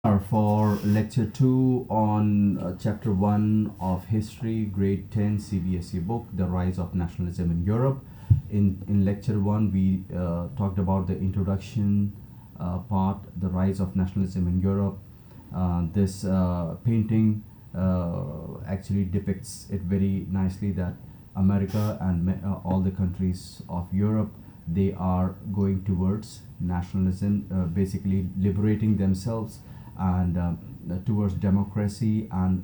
For lecture 2 on chapter 1 of history, grade 10 CBSE book, The Rise of Nationalism in Europe. In lecture 1, we talked about the introduction part, the rise of nationalism in Europe. This painting actually depicts it very nicely, that America and all the countries of Europe, they are going towards nationalism, basically liberating themselves and towards democracy and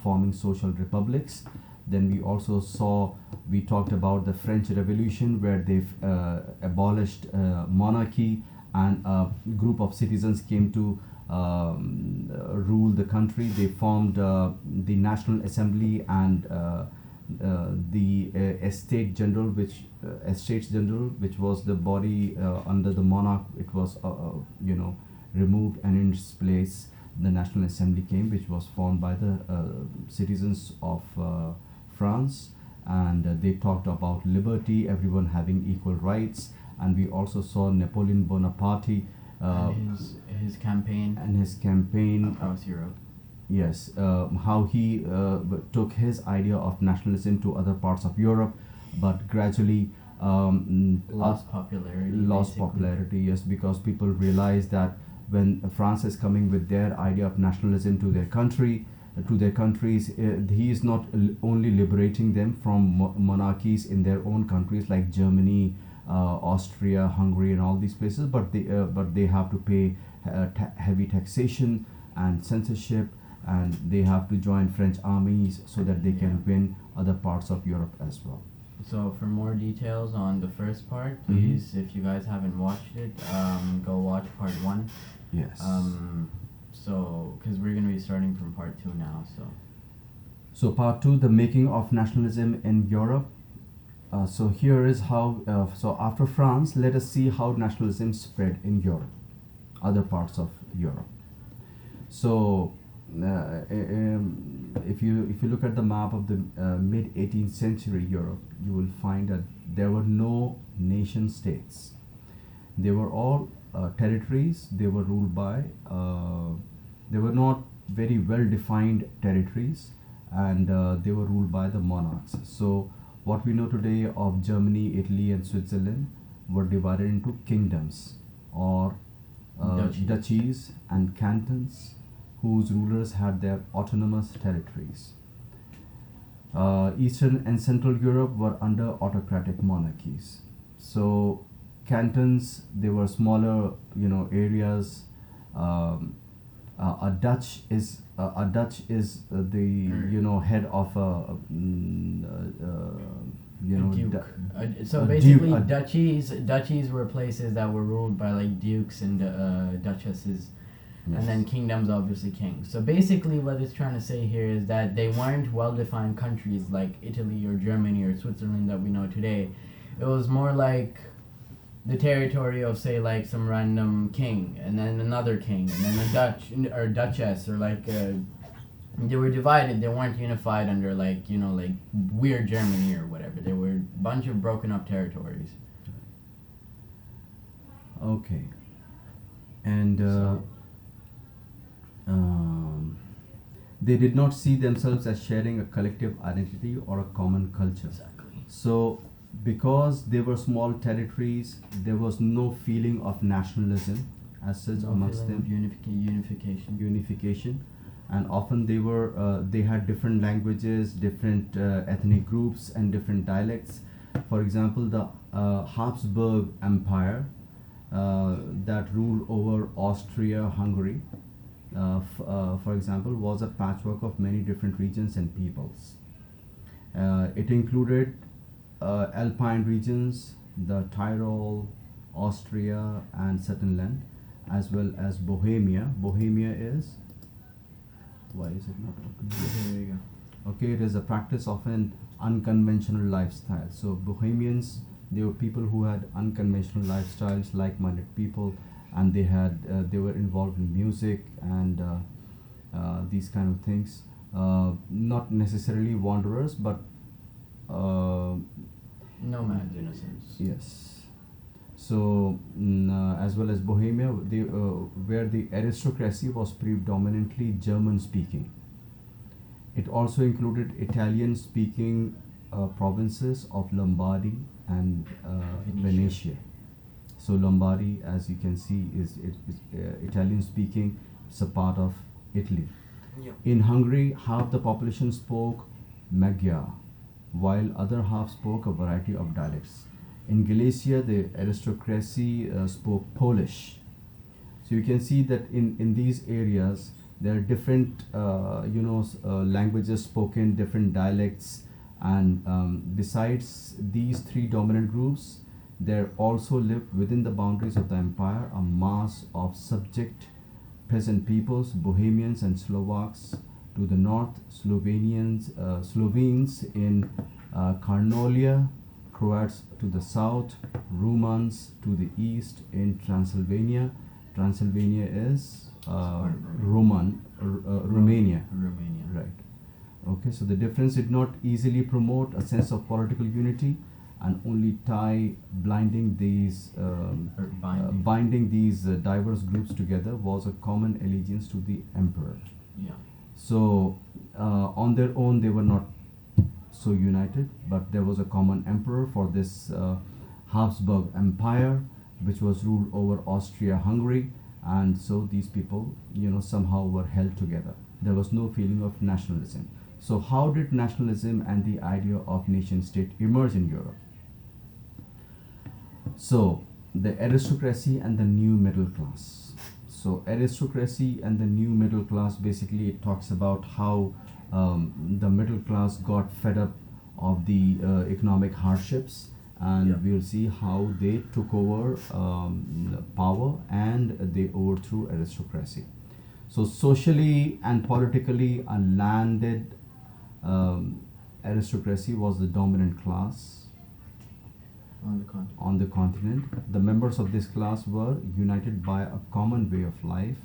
forming social republics. Then we talked about the French Revolution, where they've abolished monarchy, and a group of citizens came to rule the country. They formed the National Assembly and the Estates General, which was the body under the monarch. It was removed, and in its place the National Assembly came, which was formed by the citizens of France. And they talked about liberty, everyone having equal rights. And we also saw Napoleon Bonaparte and his campaign across Europe. Yes, how he took his idea of nationalism to other parts of Europe, but gradually lost popularity. Yes, because people realized that when France is coming with their idea of nationalism to their countries, he is not only liberating them from monarchies in their own countries like Germany, Austria, Hungary, and all these places, but they have to pay heavy taxation and censorship, and they have to join French armies so that they can win other parts of Europe as well. So for more details on the first part, please, if you guys haven't watched it, go watch part 1. Yes. So, because we're going to be starting from part 2 now, So part 2, the making of nationalism in Europe. So here is how, so after France, let us see how nationalism spread in Europe, other parts of Europe. So if you look at the map of the mid 18th century Europe, you will find that there were no nation states. They were all territories. They were ruled by, they were not very well defined territories, and they were ruled by the monarchs. So what we know today of Germany, Italy, and Switzerland were divided into kingdoms, or duchies and cantons, whose rulers had their autonomous territories. Eastern and Central Europe were under autocratic monarchies. So cantons, they were smaller, areas. A duch is the head of a duke. So a basically, duke, duchies were places that were ruled by like dukes and duchesses. Yes. And then kingdoms, obviously kings. So basically what it's trying to say here is that they weren't well-defined countries like Italy or Germany or Switzerland that we know today. It was more like the territory of, say, like some random king, and then another king, and then a Dutch or duchess, or like they were divided. They weren't unified under like weird Germany or whatever. They were a bunch of broken up territories. Okay. And they did not see themselves as sharing a collective identity or a common culture. Exactly. So because they were small territories, there was no feeling of nationalism as such amongst them. Unification, and often they had different languages, different ethnic groups, and different dialects. For example, the Habsburg Empire that ruled over Austria-Hungary, for example, was a patchwork of many different regions and peoples. It included Alpine regions, the Tyrol, Austria, and Sudetenland, as well as Bohemia. Bohemia is, why is it not open? There you go. Okay, it is a practice of an unconventional lifestyle. So Bohemians, they were people who had unconventional lifestyles, like-minded people, and they were involved in music and these kind of things. Not necessarily wanderers, but nomads in a sense. yes. So, as well as Bohemia, where the aristocracy was predominantly German speaking. It also included Italian speaking provinces of Lombardy and Venetia. So, Lombardy, as you can see, is Italian speaking, it's a part of Italy. Yep. In Hungary, half the population spoke Magyar, while other half spoke a variety of dialects. In Galicia, the aristocracy spoke Polish. So you can see that in these areas there are different languages spoken, different dialects, and besides these three dominant groups, there also lived within the boundaries of the empire a mass of subject peasant peoples, Bohemians and Slovaks to the north, Slovenes in Carnolia, Croats to the south, Romans to the east in Transylvania. Transylvania is Romania. Romania. Right. Okay, so the difference did not easily promote a sense of political unity, and only tie binding these diverse groups together was a common allegiance to the emperor. Yeah. So on their own they were not so united, but there was a common emperor for this Habsburg Empire, which was ruled over Austria-Hungary, and so these people, somehow were held together. There was no feeling of nationalism. So how did nationalism and the idea of nation-state emerge in Europe? So the aristocracy and the new middle class. So aristocracy and the new middle class, basically it talks about how the middle class got fed up of the economic hardships, and we'll see how they took over power and they overthrew aristocracy. So socially and politically, a landed aristocracy was the dominant class on the continent. The members of this class were united by a common way of life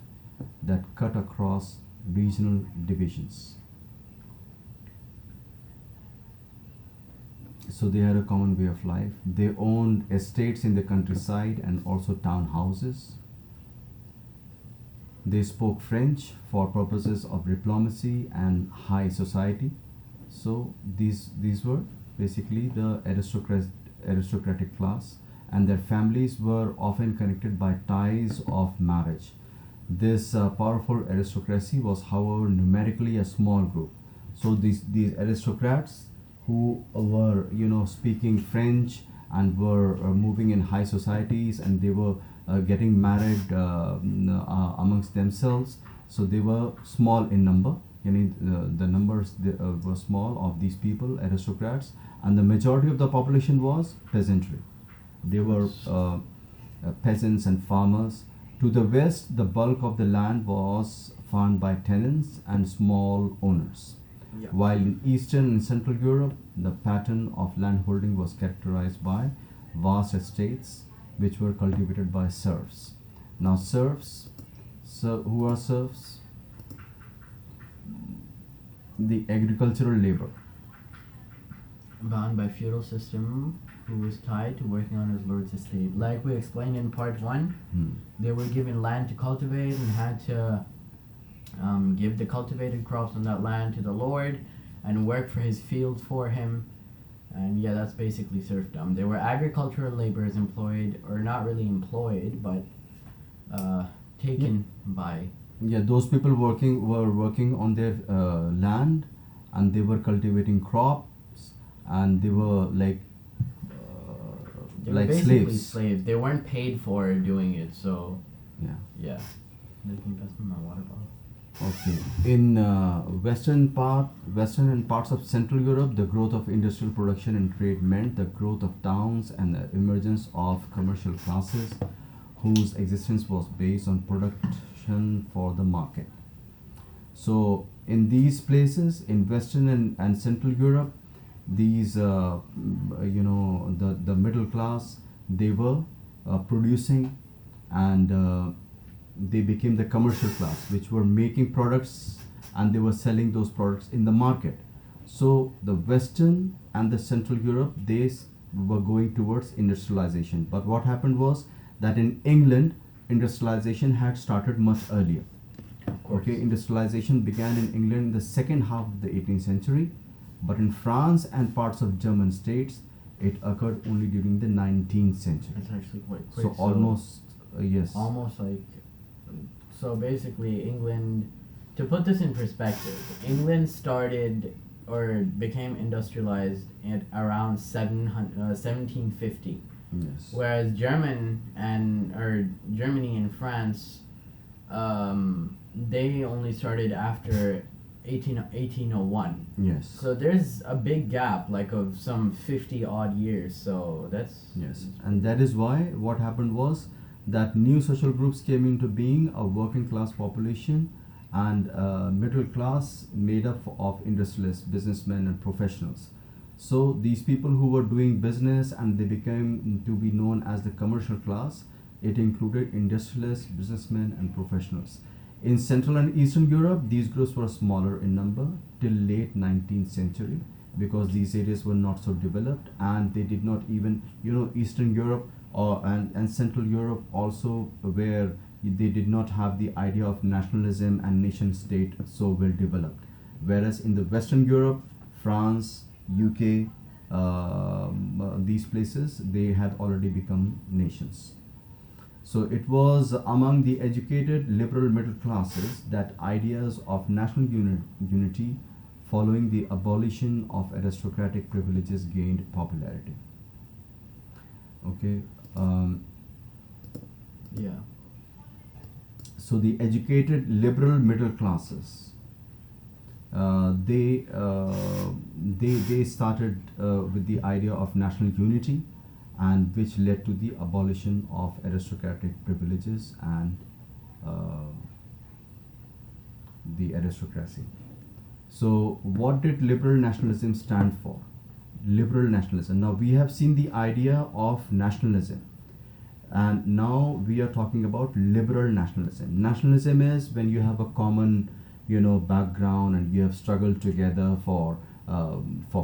that cut across regional divisions. So they had a common way of life. They owned estates in the countryside and also townhouses. They spoke French for purposes of diplomacy and high society. So these were basically the aristocratic class, and their families were often connected by ties of marriage. This powerful aristocracy was, however, numerically a small group. So these aristocrats who were speaking French and were moving in high societies, and they were getting married amongst themselves. So they were small in number. The numbers were small of these people, aristocrats, and the majority of the population was peasantry. They were peasants and farmers. To the west, the bulk of the land was farmed by tenants and small owners. Yeah. While in Eastern and Central Europe, the pattern of landholding was characterized by vast estates which were cultivated by serfs. Now serfs, who are serfs? The agricultural labor. Bound by feudal system, who was tied to working on his lord's estate. Like we explained in part 1, they were given land to cultivate and had to give the cultivated crops on that land to the lord and work for his fields for him. And yeah, that's basically serfdom. They were agricultural laborers employed, or not really employed, but taken by. Yeah, those people were working on their land, and they were cultivating crops, and they were like basically slaves. They weren't paid for doing it, so Yeah. They can pass me my water bottle. Okay. In western and parts of Central Europe, the growth of industrial production and trade meant the growth of towns and the emergence of commercial classes whose existence was based on production for the market. So in these places, in Western and Central Europe, these the middle class, they were producing, and they became the commercial class, which were making products, and they were selling those products in the market. So the Western and the Central Europe, were going towards industrialization. But what happened was that in England, industrialization had started much earlier. Okay, industrialization began in England in the second half of the 18th century, but in France and parts of German states, it occurred only during the 19th century. It's actually quite quick. So almost, yes. Almost like, so basically England, to put this in perspective, England started or became industrialized at around 1750. Yes. Whereas Germany and France, they only started after 1801. Yes. So there's a big gap, like of some 50 odd years. So that's yes, and that is why what happened was that new social groups came into being: a working class population and middle class made up of industrialists, businessmen, and professionals. So these people who were doing business and they became to be known as the commercial class. It included industrialists, businessmen, and professionals. In Central and Eastern Europe, these groups were smaller in number till late 19th century because these areas were not so developed, and they did not even, Eastern Europe and Central Europe also, where they did not have the idea of nationalism and nation state so well developed. Whereas in the Western Europe, France, UK, these places, they had already become nations. So it was among the educated liberal middle classes that ideas of national unity following the abolition of aristocratic privileges gained popularity. Okay. Yeah. So the educated liberal middle classes, they started with the idea of national unity, and which led to the abolition of aristocratic privileges and the aristocracy. So what did liberal nationalism stand for? Liberal nationalism. Now we have seen the idea of nationalism, and now we are talking about liberal nationalism. Nationalism is when you have a common, background, and you have struggled together for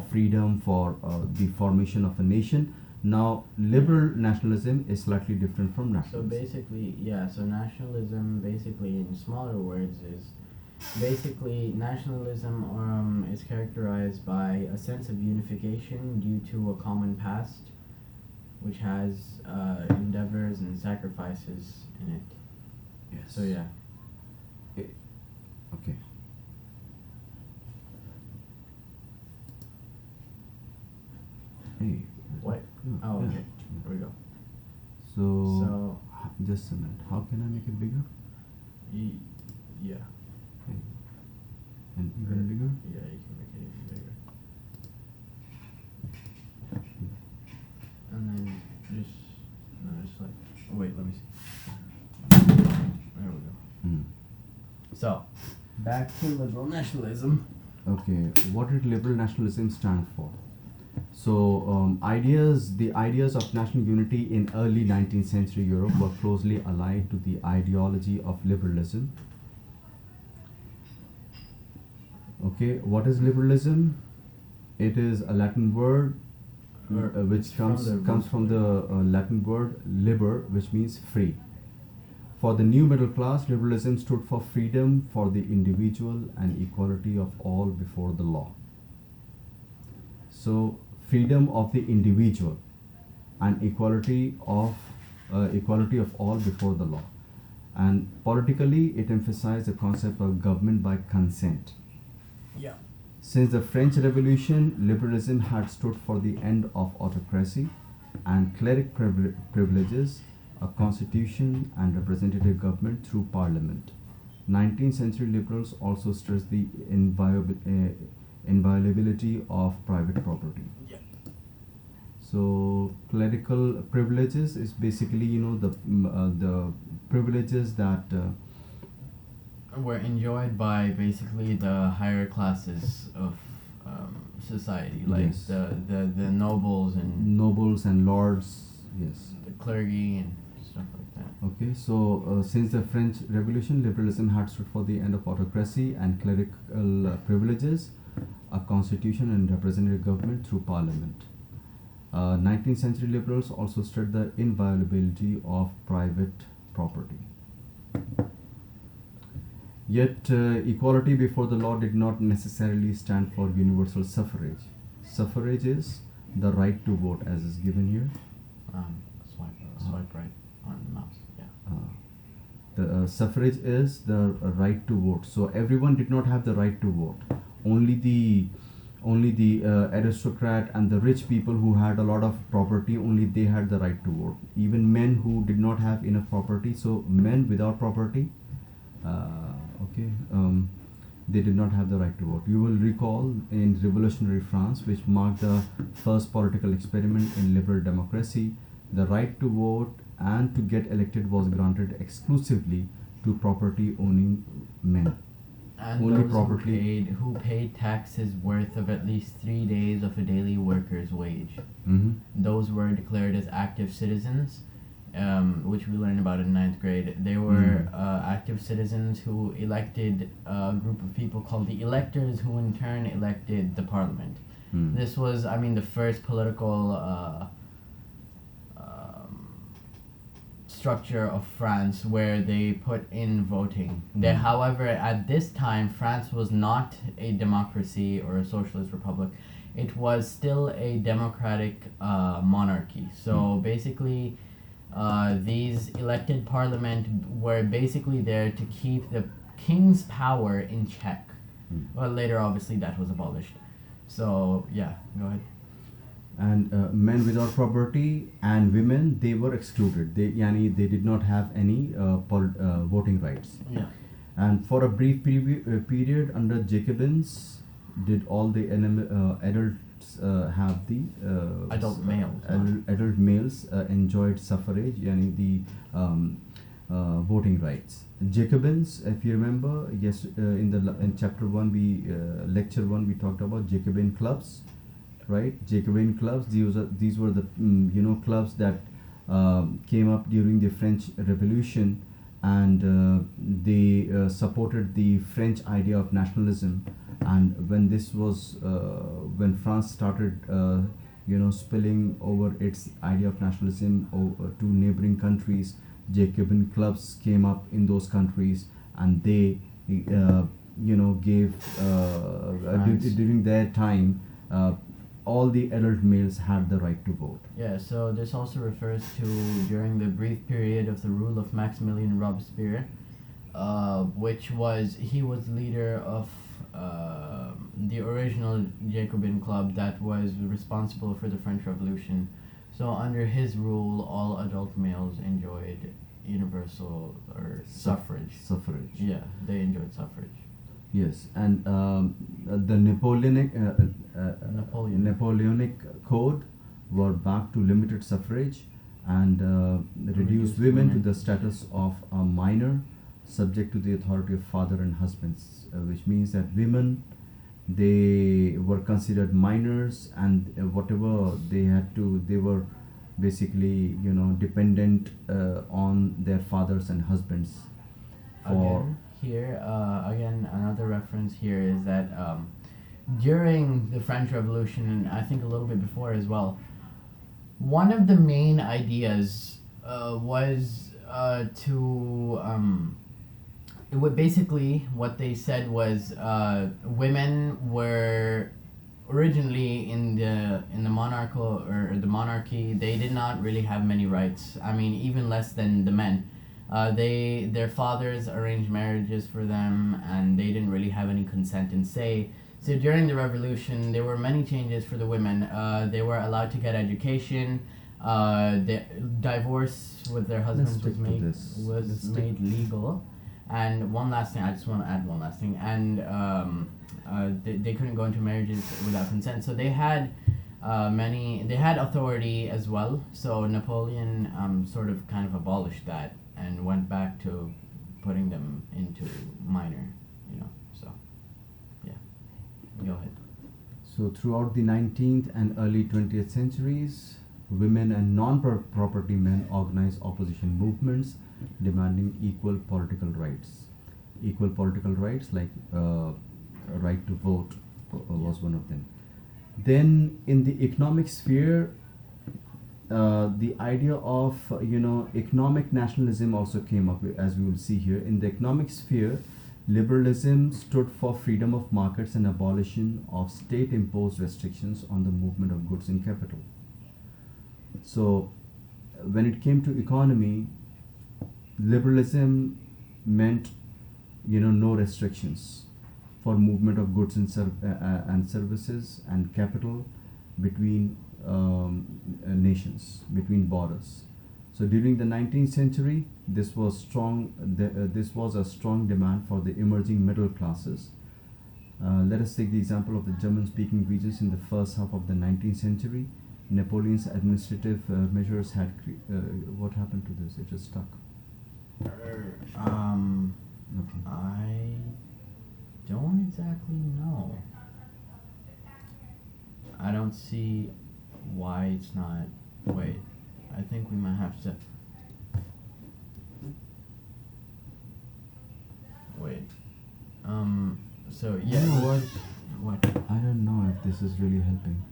freedom, for the formation of a nation. Now, liberal nationalism is slightly different from nationalism. So basically, so nationalism, basically in smaller words, is basically nationalism is characterized by a sense of unification due to a common past, which has endeavors and sacrifices in it. Yes. So yeah. Okay. Hey. What? Oh, okay. Here we go. So just a minute. How can I make it bigger? Yeah. Okay. And even bigger? Yeah, you can make it even bigger. And then just like, oh wait, let me see. There we go. So, back to liberal nationalism. Okay, what did liberal nationalism stand for? So the ideas of national unity in early 19th century Europe were closely allied to the ideology of liberalism. Okay, what is liberalism? It is a Latin word which comes from the Latin word liber, which means free. For the new middle class, liberalism stood for freedom for the individual and equality of all before the law. So freedom of the individual and equality of all before the law. And politically, it emphasized the concept of government by consent. Yeah. Since the French Revolution, liberalism had stood for the end of autocracy and cleric privileges, a constitution and representative government through parliament. 19th century liberals also stressed the inviolability of private property. Yeah. So clerical privileges is basically the privileges that were enjoyed by basically the higher classes of society, like yes. the nobles and lords, yes, the clergy and stuff like that. Okay, so since the French Revolution, liberalism had stood for the end of autocracy and clerical privileges, a constitution and representative government through parliament. 19th century liberals also stressed the inviolability of private property. Yet, equality before the law did not necessarily stand for universal suffrage. Suffrage is the right to vote, as is given here. Swipe right on the mouse. Yeah. The suffrage is the right to vote. So everyone did not have the right to vote. Only the aristocrat and the rich people who had a lot of property, only they had the right to vote. Even men who did not have enough property, so men without property, they did not have the right to vote. You will recall in revolutionary France, which marked the first political experiment in liberal democracy, the right to vote and to get elected was granted exclusively to property owning men. And Only those property who paid taxes worth of at least 3 days of a daily worker's wage. Mm-hmm. Those were declared as active citizens, which we learned about in 9th grade. They were active citizens who elected a group of people called the electors, who in turn elected the parliament. This was, the first political structure of France where they put in voting. However, at this time, France was not a democracy or a socialist republic. It was still a democratic monarchy. So basically, these elected parliament were basically there to keep the king's power in check. Well, later, obviously, that was abolished. So, yeah, go ahead. And men without property and women, they were excluded. They did not have any voting rights. Yeah. And for a brief period under Jacobins, did all the adults have the Adult males. adult males enjoyed suffrage, the voting rights. Jacobins, if you remember, yes, in chapter 1, lecture 1, we talked about Jacobin clubs. Right, Jacobin clubs. These were the clubs that came up during the French Revolution, and they supported the French idea of nationalism. And when France started, spilling over its idea of nationalism to neighboring countries, Jacobin clubs came up in those countries, and they gave during their time. All the adult males had the right to vote. Yeah, so this also refers to during the brief period of the rule of Maximilien Robespierre, he was leader of the original Jacobin club that was responsible for the French Revolution. So under his rule, all adult males enjoyed universal or suffrage. Suffrage. Yeah, they enjoyed suffrage. Yes, and the Napoleonic Code were back to limited suffrage and reduced women to the status of a minor, subject to the authority of father and husbands, which means that women, they were considered minors, and whatever they were basically dependent on their fathers and husbands. Again, another reference here is that during the French Revolution, and I think a little bit before as well, one of the main ideas was what they said was women were originally in the monarchy. They did not really have many rights. Even less than the men. Their fathers arranged marriages for them, and they didn't really have any consent and say. So during the revolution, there were many changes for the women. They were allowed to get education. The divorce with their husbands was made legal. And one last thing, I just want to add one last thing. And they couldn't go into marriages without consent. So they had authority as well. So Napoleon kind of abolished that and went back to putting them into minor, so, yeah. Go ahead. So throughout the 19th and early 20th centuries, women and non-property men organized opposition movements demanding equal political rights. Equal political rights like right to vote was one of them. Then in the economic sphere, the idea of economic nationalism also came up, as we will see here. In the economic sphere, liberalism stood for freedom of markets and abolition of state-imposed restrictions on the movement of goods and capital. So, when it came to economy, liberalism meant no restrictions for movement of goods and services and capital between nations, between borders. So during the 19th century, this was strong. This was a strong demand for the emerging middle classes. Let us take the example of the German-speaking regions in the first half of the 19th century. Napoleon's administrative measures had what happened to this? It just stuck. Okay. I don't exactly know. I don't see why it's not. Wait, I think we might have to. Wait. So yeah. You know what? What? I don't know if this is really helping.